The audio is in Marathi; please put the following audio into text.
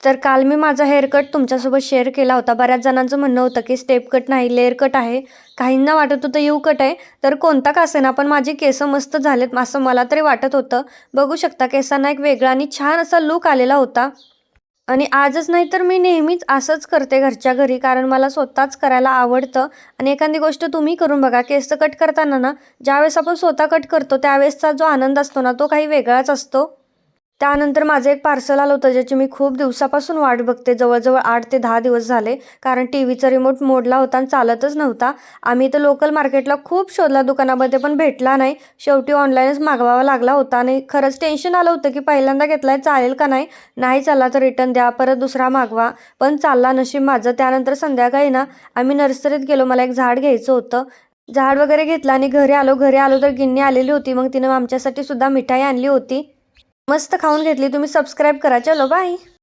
तर काल मी माझा हेअर कट तुमच्यासोबत शेअर केला होता. बऱ्याच जणांचं म्हणणं होतं की स्टेप कट नाही, लेयर कट आहे. काहींना वाटत होतं यू कट आहे. तर कोणता का असेना, पण माझे केस मस्त झालेत असं मला तरी वाटत होतं. बघू शकता केसांना एक वेगळा आणि छान असा लूक आलेला होता. आणि आजच नाही तर मी नेहमीच असंच करते घरच्या घरी, कारण मला स्वतःच करायला आवडतं. आणि एखादी गोष्ट तुम्ही करून बघा. केस कट करताना ना, ज्यावेळेस आपण स्वतः कट करतो त्यावेळेसचा जो आनंद असतो ना, तो काही वेगळाच असतो. त्यानंतर माझं एक पार्सल आलं होतं, ज्याची मी खूप दिवसापासून वाट बघते. जवळ-जवळ 8 ते 10 दिवस झाले. कारण टीव्हीचा रिमोट मोडला होता आणि चालतच नव्हता. आम्ही इथं लोकल मार्केटला खूप शोधला, दुकानामध्ये पण भेटला नाही. शेवटी ऑनलाईनच मागवावा लागला होता आणि खरंच टेन्शन आलं होतं, की पहिल्यांदा घेतलाय चालेल का नाही? नाही चालला तर रिटर्न द्या, परत दुसरा मागवा. पण चालला नशीब माझं. त्यानंतर संध्याकाळी ना, आम्ही नर्सरीत गेलो. मला एक झाड घ्यायचं होतं. झाड वगैरे घेतलं आणि घरी आलो. घरी आलो तर गिन्नी आलेली होती. मग तिनं आमच्यासाठी सुद्धा मिठाई आणली होती. मस्त खाऊन घेतली. तुम्ही सबस्क्राईब करा. चलो बाय.